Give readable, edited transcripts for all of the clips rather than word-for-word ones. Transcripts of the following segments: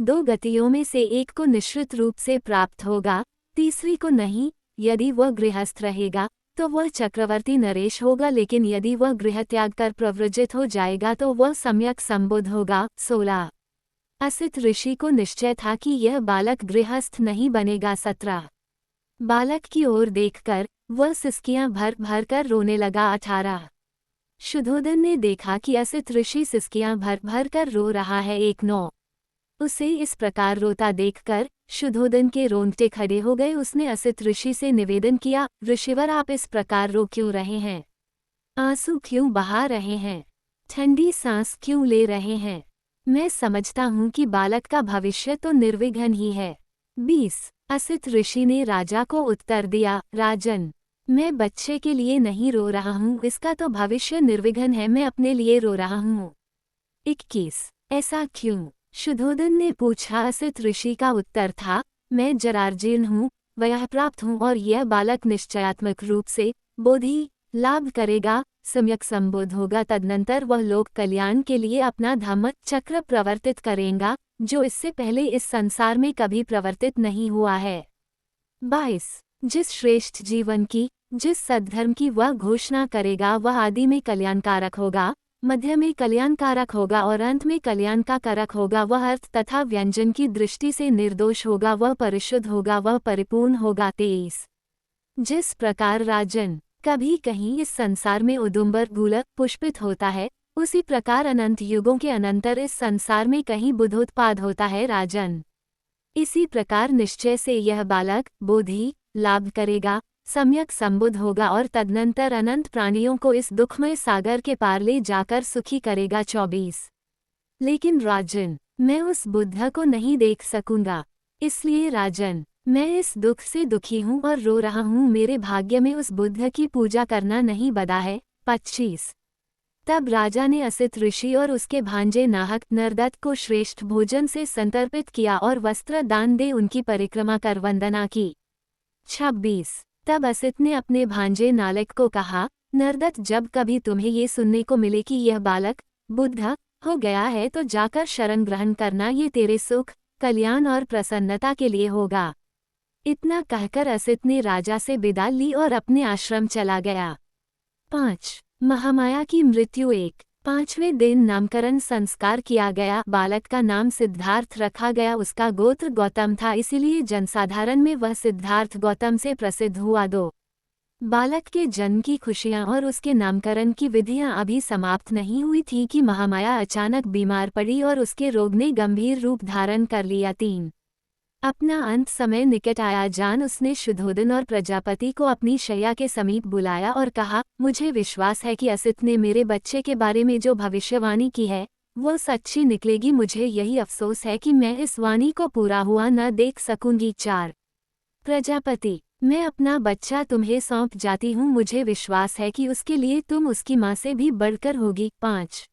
दो गतियों में से एक को निश्चित रूप से प्राप्त होगा, तीसरी को नहीं। यदि वह गृहस्थ रहेगा तो वह चक्रवर्ती नरेश होगा, लेकिन यदि वह गृह त्याग कर प्रव्रजित हो जाएगा तो वह सम्यक संबुद्ध होगा। 16 असित ऋषि को निश्चय था कि यह बालक गृहस्थ नहीं बनेगा। 17 बालक की ओर देखकर वह सिसकियां भर भर कर रोने लगा। 18 शुद्धोदन ने देखा कि असित ऋषि सिसकियां भर भर कर रो रहा है। 19 उसे इस प्रकार रोता देखकर शुद्धोदन के रोंगटे खड़े हो गए। उसने असित ऋषि से निवेदन किया, ऋषिवर आप इस प्रकार रो क्यों रहे हैं? आंसू क्यों बहा रहे हैं? ठंडी सांस क्यों ले रहे हैं? मैं समझता हूँ कि बालक का भविष्य तो निर्विघ्न ही है। 20 असित ऋषि ने राजा को उत्तर दिया, राजन, मैं बच्चे के लिए नहीं रो रहा हूँ, इसका तो भविष्य निर्विघ्न है, मैं अपने लिए रो रहा हूँ। 21 ऐसा क्यों? शुद्धोदन ने पूछा। असित ऋषि का उत्तर था, मैं जराजीर्ण हूँ, वयः प्राप्त हूँ और यह बालक निश्चयात्मक रूप से बोधि लाभ करेगा, सम्यक संबुद्ध होगा। तदनंतर वह लोक कल्याण के लिए अपना धम्म चक्र प्रवर्तित करेगा, जो इससे पहले इस संसार में कभी प्रवर्तित नहीं हुआ है। 22 जिस श्रेष्ठ जीवन की, जिस सद्धर्म की वह घोषणा करेगा वह आदि में कल्याणकारक होगा, मध्य में कल्याणकारक होगा और अंत में कल्याण का कारक होगा। वह अर्थ तथा व्यंजन की दृष्टि से निर्दोष होगा, वह परिशुद्ध होगा, वह परिपूर्ण होगा। 23 जिस प्रकार राजन कभी कहीं इस संसार में उदुम्बर गुलक पुष्पित होता है, उसी प्रकार अनंत युगों के अनंतर इस संसार में कहीं बुद्धोत्पाद होता है। राजन, इसी प्रकार निश्चय से यह बालक बोधि लाभ करेगा, सम्यक संबुद्ध होगा और तदनंतर अनंत प्राणियों को इस दुखमय सागर के पार ले जाकर सुखी करेगा। 24 लेकिन राजन, मैं उस बुद्ध को नहीं देख सकूंगा, इसलिए राजन, मैं इस दुख से दुखी हूँ और रो रहा हूँ। मेरे भाग्य में उस बुद्ध की पूजा करना नहीं बदा है। 25 तब राजा ने असित ऋषि और उसके भांजे नाहक नरदत्त को श्रेष्ठ भोजन से संतर्पित किया और वस्त्र दान दे उनकी परिक्रमा कर वंदना की। 26 तब असित ने अपने भांजे नालक को कहा, नरदत्त, जब कभी तुम्हें ये सुनने को मिले कि यह बालक बुद्ध हो गया है तो जाकर शरण ग्रहण करना, ये तेरे सुख, कल्याण और प्रसन्नता के लिए होगा। इतना कहकर असित ने राजा से विदा ली और अपने आश्रम चला गया। 5 महामाया की मृत्यु। 5वें दिन नामकरण संस्कार किया गया। बालक का नाम सिद्धार्थ रखा गया। उसका गोत्र गौतम था, इसीलिए जनसाधारण में वह सिद्धार्थ गौतम से प्रसिद्ध हुआ। 2 बालक के जन्म की खुशियां और उसके नामकरण की विधियां अभी समाप्त नहीं हुई थी कि महामाया अचानक बीमार पड़ी और उसके रोग ने गंभीर रूप धारण कर लिया। 3 अपना अंत समय निकट आया जान उसने शुद्धोदन और प्रजापति को अपनी शैया के समीप बुलाया और कहा, मुझे विश्वास है कि असित ने मेरे बच्चे के बारे में जो भविष्यवाणी की है वो सच्ची निकलेगी। मुझे यही अफसोस है कि मैं इस वाणी को पूरा हुआ न देख सकूंगी। 4 प्रजापति, मैं अपना बच्चा तुम्हें सौंप जाती हूँ, मुझे विश्वास है कि उसके लिए तुम उसकी माँ से भी बढ़कर होगी। 5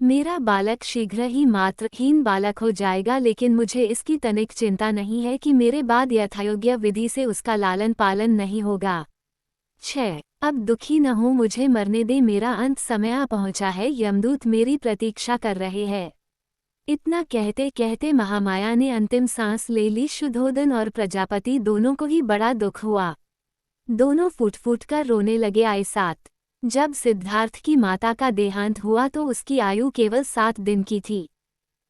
मेरा बालक शीघ्र ही मात्रहीन बालक हो जाएगा, लेकिन मुझे इसकी तनिक चिंता नहीं है कि मेरे बाद यथायोग्य विधि से उसका लालन पालन नहीं होगा। 6 अब दुखी न हो, मुझे मरने दे, मेरा अंत समय आ पहुंचा है, यमदूत मेरी प्रतीक्षा कर रहे हैं। इतना कहते कहते महामाया ने अंतिम सांस ले ली। शुद्धोदन और प्रजापति दोनों को ही बड़ा दुख हुआ, दोनों फूट फूट कर रोने लगे। 7 जब सिद्धार्थ की माता का देहांत हुआ तो उसकी आयु केवल 7 दिन की थी।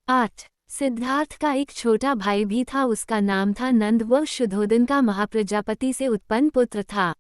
8 सिद्धार्थ का एक छोटा भाई भी था, उसका नाम था नंद। वह शुद्धोदन का महाप्रजापति से उत्पन्न पुत्र था।